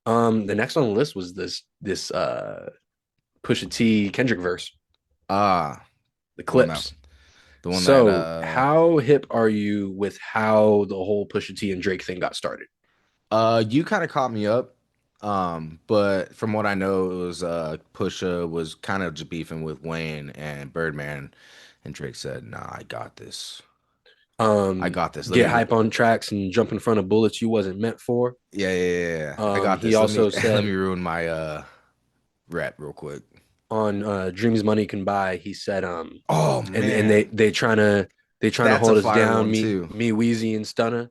The next on the list was this Pusha T Kendrick verse, Ah, the the one that Clipse. the one that So, how hip are you with how the whole Pusha T and Drake thing got started? you kind of caught me up. But from what I know, it was Pusha was kind of just beefing with Wayne and Birdman, and Drake said, "Nah, I got this. I got this. Let Get me, hype on tracks and jump in front of bullets you wasn't meant for. yeah, yeah, yeah, yeah. I got He this. Let me also let me said ruin my rap real quick." on Dreams Money Can Buy, he said Oh and man, they trying to that's a hold us fire down, one me too. me Wheezy and Stunner,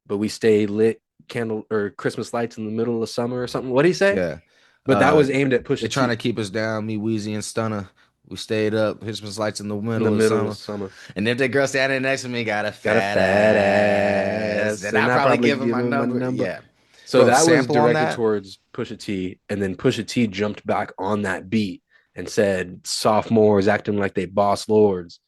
but we stay lit candle or Christmas lights in the middle of summer or something. What did he say? Yeah. But that Uh, was aimed at they Pusha trying to T keep us down, me, Wheezy, and Stunner. We stayed up, Christmas lights in the in the middle of middle of summer. summer. And if that girl standing next to me got a Got a fat fat ass, ass, then and I I probably probably give him give my him my number. number. Yeah. So Bro, that was sample on directed that? towards Pusha T, and then Pusha T jumped back on that beat and said sophomores acting like they boss lords,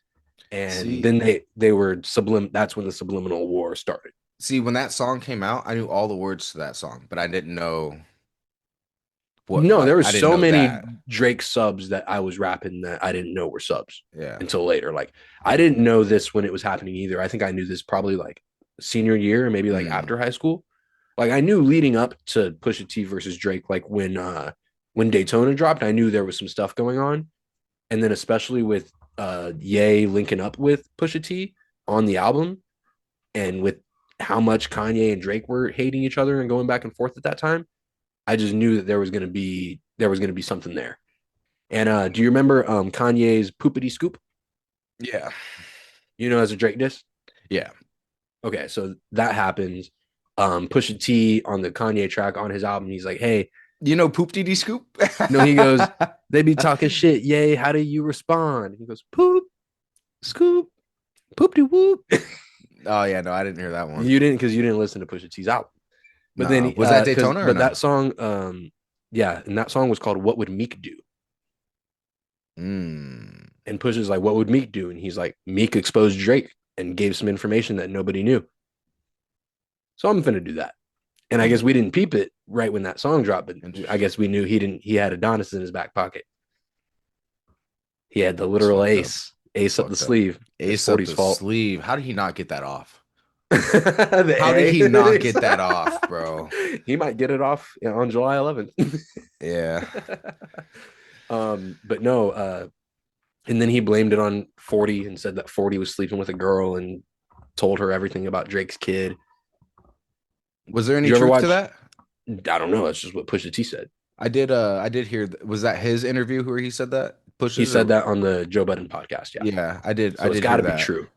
and See, then they were sublim. That's when the subliminal war started. when that song came out, I knew all the words to that song, but I didn't know what, No, there like, was I didn't so know many that. Drake subs that I was rapping that I didn't know were subs Yeah. until later. Like I didn't know this when it was happening either. I think I knew this probably like senior year, or maybe like Mm. after high school. Like I knew leading up to Pusha T versus Drake, like when Daytona dropped, I knew there was some stuff going on. And then especially with Ye linking up with Pusha T on the album, and with how much Kanye and Drake were hating each other and going back and forth at that time, I just knew that there was gonna be something there. And do you remember Kanye's Poopity Scoop? Yeah. As a Drake diss? Yeah. Okay, so that happens. Pusha T on the Kanye track on his album, he's like, "Hey, You know Poop Dee Dee Scoop? no," he goes, "They be talking shit. Yay, how do you respond?" He goes, "Poop, scoop, poop de whoop." Oh yeah, no, I didn't hear that one. You didn't because you didn't listen to Pusha T's album. But then, No. Was that because Daytona or but no? that song, yeah, and that song was called "What Would Meek Do?" Mm. And Pusha's like, "What would Meek do?" And he's like, "Meek exposed Drake and gave some information that nobody knew. So I'm finna do that." And I guess Mm. we didn't peep it right when that song dropped, but I Interesting. guess we knew he didn't. He had Adonis in his back pocket. He had the That's literal fucked up. ace up the Fucked up. sleeve. It's Ace up 40's the fault. sleeve. How did he not get that off? The How did he not get that off, bro? A. He might get it off on July 11th. Yeah. But no. And then he blamed it on 40 and said that 40 was sleeping with a girl and told her everything about Drake's kid. Was there Did any you ever truth to watch? that? I don't know. That's just what Pusha T said. I did hear was that his interview where he said that? He Pushes said or that on the Joe Budden podcast. Yeah. yeah, I So it's did got hear to be that. true.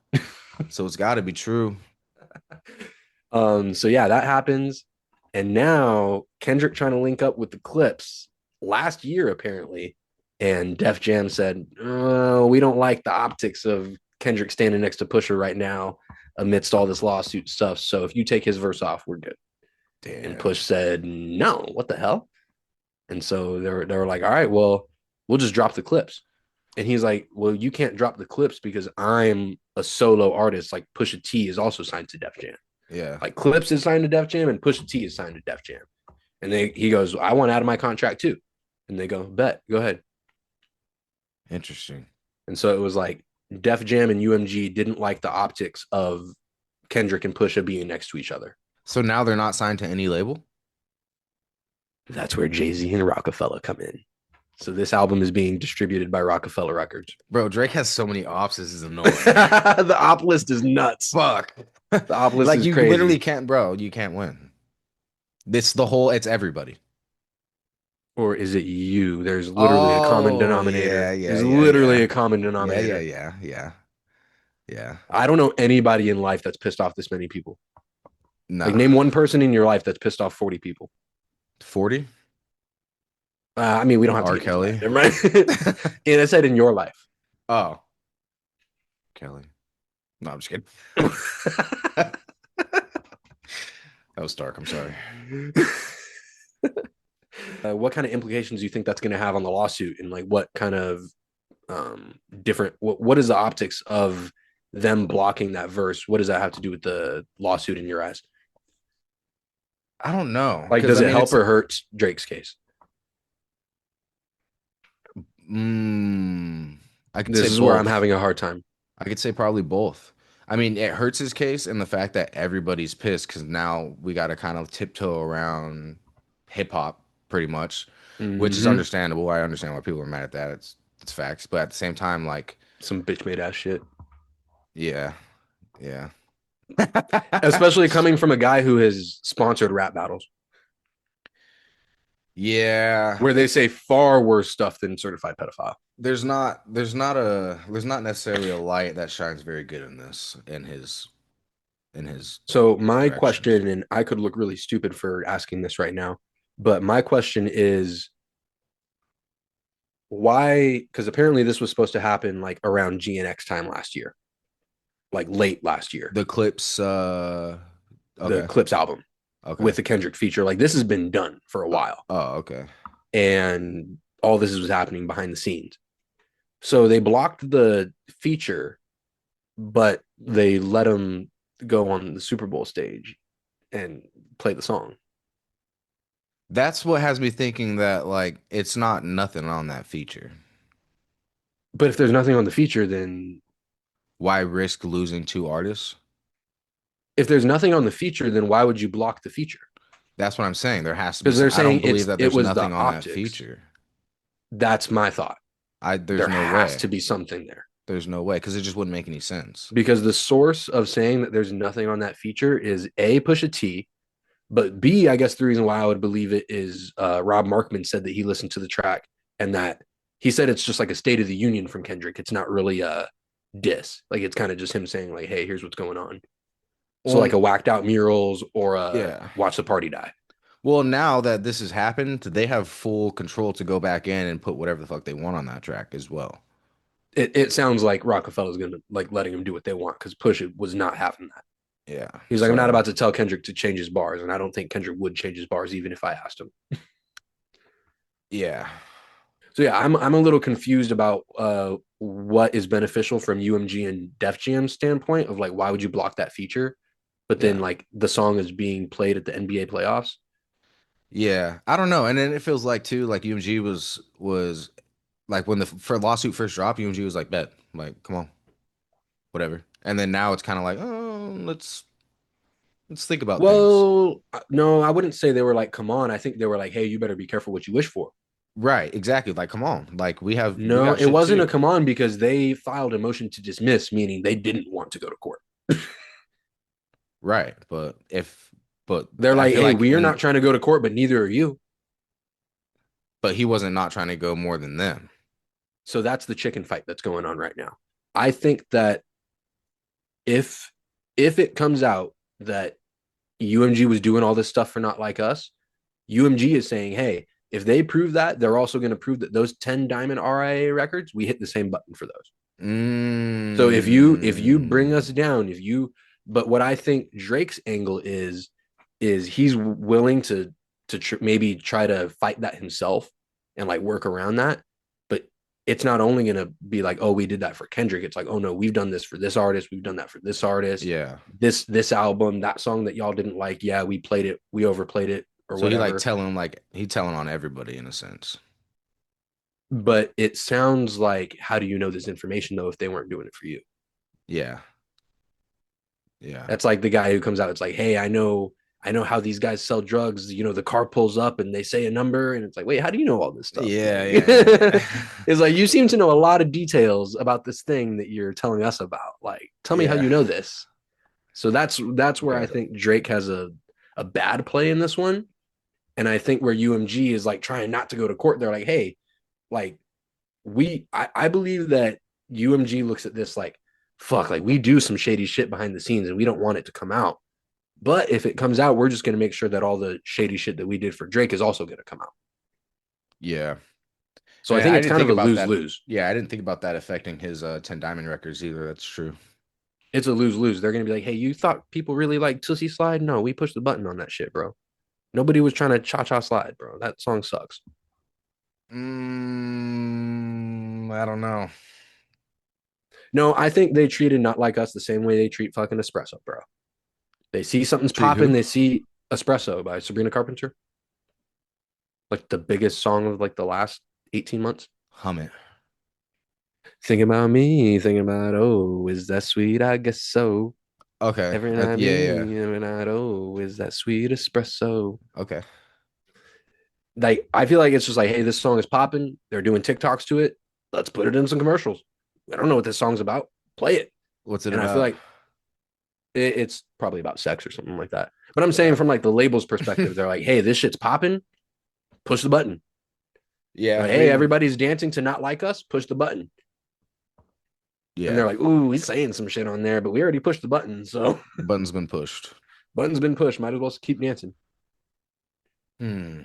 So it's got to be true. So yeah, that happens. And now Kendrick trying to link up with the Clipse last year, apparently. And Def Jam said, we don't like the optics of Kendrick standing next to Pusha right now amidst all this lawsuit stuff. So if you take his verse off, we're good. And Damn. Push said, no, what the hell? And so they were like, all right, well, we'll just drop the clips. And he's like, well, you can't drop the clips because I'm a solo artist. Like Pusha T is also signed to Def Jam. Yeah. Like Clips is signed to Def Jam and Pusha T is signed to Def Jam. And he goes, I want out of my contract too. And they go, bet, go ahead. Interesting. And so it was like Def Jam and UMG didn't like the optics of Kendrick and Pusha being next to each other. So now they're not signed to any label? That's where Jay-Z and Rockefeller come in. So this album is being distributed by Rockefeller Records. Bro, Drake has so many ops, this is annoying. The op list is nuts. Fuck. The op list Like is you literally crazy. can't, bro, you can't win. It's everybody. Or is it you? There's literally a common Oh, yeah, denominator. yeah, There's yeah, literally yeah. a common Yeah, yeah, denominator. yeah, yeah, yeah. I don't know anybody in life that's pissed off this many people. Like, Nah. name one person in your life that's pissed off 40 people. 40? I mean, we don't have to R. get into that. Kelly. Never mind. And I said in your life. Oh, Kelly. No, I'm just kidding. That was dark. I'm sorry. What kind of implications do you think that's going to have on the lawsuit, and like what kind of different what is the optics of them blocking that verse? What does that have to do with the lawsuit in your eyes? I don't know Like, because does I it mean help it's or hurt Drake's case? mm, I could say This is where I'm both. having a hard time. I could say probably both. I mean, it hurts his case and the fact that everybody's pissed because now we got to kind of tiptoe around hip hop pretty much, which is Hmm. understandable. I understand why people are mad at that. It's facts, but at the same time, like, Some bitch made ass shit. yeah, yeah. Especially coming from a guy who has sponsored rap battles Yeah, where they it's say far worse stuff than certified pedophile. there's not necessarily a light that shines very good in this in his So my directions. question, and I could look really stupid for asking this right now, but my question is why? Because apparently this was supposed to happen like around GNX time last year, like late last year, The Clipse, the okay, Clipse album okay. with the Kendrick feature. Like this has been done for a while, Okay. and all this was happening behind the scenes. So they blocked the feature, but they let him go on the Super Bowl stage and play the song. That's what has me thinking that like it's not nothing on that feature. But if there's nothing on the feature, then Why risk losing two artists? if there's nothing on the feature, then why would you block the feature? That's what I'm saying. There has to be Because some. they're I don't saying believe that it there's was the nothing on that optics. feature. That's my thought. There's There no has way. to be something there There's no way because it just wouldn't make any sense. because the source of saying that there's nothing on that feature is A, Pusha T, but B, I guess the reason why I would believe it is Rob Markman said that he listened to the track and that he said it's just like a State of the Union from Kendrick. It's not really a diss. Like it's kind of just him saying like, "Hey, here's what's going on." So like Well, a whacked out murals or a yeah. watch the party die. Well, now that this has happened, they have full control to go back in and put whatever the fuck they want on that track as well. It sounds like Rockefeller's gonna like letting him do what they want because Pusha was not having that. Yeah. He's like, I'm not So, about to tell Kendrick to change his bars, and I don't think Kendrick would change his bars even if I asked him. yeah. So yeah, I'm a little confused about what is beneficial from UMG and Def Jam standpoint of like why would you block that feature, but then Yeah. like the song is being played at the NBA playoffs. Yeah. I don't know. And then it feels like too, like UMG was like when the for lawsuit first dropped, UMG was like, bet, like, come on, whatever. And then now it's kind of like, oh, let's think about things. Well, no, I wouldn't say they were like, come on. I think they were like, hey, you better be careful what you wish for. Right, exactly. Like, come on. Like we No, got it shit wasn't a too. come on because they filed a motion to dismiss, meaning they didn't want to go to court. Right. But They're I like, feel hey, like we are and not trying to go to court, but neither are you. but he wasn't not trying to go more than them. So that's the chicken fight that's going on right now. I think that if if it comes out that UMG was doing all this stuff for Not Like Us, UMG is saying, hey, if they prove that, they're also going to prove that those 10 Diamond RIA records, we hit the same button for those. So if you bring Mm, us down, if you but what I think Drake's angle is he's willing to maybe try to fight that himself and like work around that. But it's not only going to be like, oh, we did that for Kendrick. It's like, oh no, we've done this for this artist, we've done that for this artist, yeah. this album, that song that y'all didn't like. Yeah, we played it, we overplayed it or So whatever. he telling on everybody in a sense. But it sounds like, how do you know this information though if they weren't doing it for you? Yeah. Yeah. That's like the guy who comes out. It's like, hey, I know how these guys sell drugs. You know, the car pulls up and they say a number, and it's like, wait, how do you know all this stuff? Yeah, Like, yeah, yeah. it's like you seem to know a lot of details about this thing that you're telling us about. Like, tell me how Yeah. you know this. So that's where I Okay. think Drake has a bad play in this one, and I think where UMG is like trying not to go to court. They're like, hey, like I believe that UMG looks at this like, fuck, like we do some shady shit behind the scenes and we don't want it to come out. But if it comes out, we're just going to make sure that all the shady shit that we did for Drake is also going to come out. Yeah. So I And think I it's didn't kind of think a about lose that. lose. Yeah, I didn't think about that affecting his 10 Diamond records either. That's true. It's a lose lose. They're going to be like, hey, you thought people really like Tootsie Slide? No, we pushed the button on that shit, bro. Nobody was trying to cha cha slide, bro. That song sucks. I don't know. No, I think they treated Not Like Us the same way they treat fucking Espresso, bro. They see something's Treat popping. who? They see Espresso by Sabrina Carpenter, like the biggest song of like the last 18 months. Hum it. Thinking about me, thinking about, oh, is that sweet? I guess so. Okay. Every night, Yeah, yeah. me, every night, oh, is that sweet espresso? Okay. Like, I feel like it's just like, hey, this song is popping. They're doing TikToks to it. Let's put it in some commercials. I don't know what this song's about. Play it. What's it And I feel about? like it's probably about sex or something like that. But I'm saying Yeah. from like the label's perspective, they're like, hey, this shit's popping. Push the button. Yeah, Like, I hey, mean, everybody's dancing to not like us. Push the button. And yeah. they're like, ooh, he's saying some shit on there, but we already pushed the button. So Button's been pushed. button's been pushed. Might as well keep dancing. Hmm.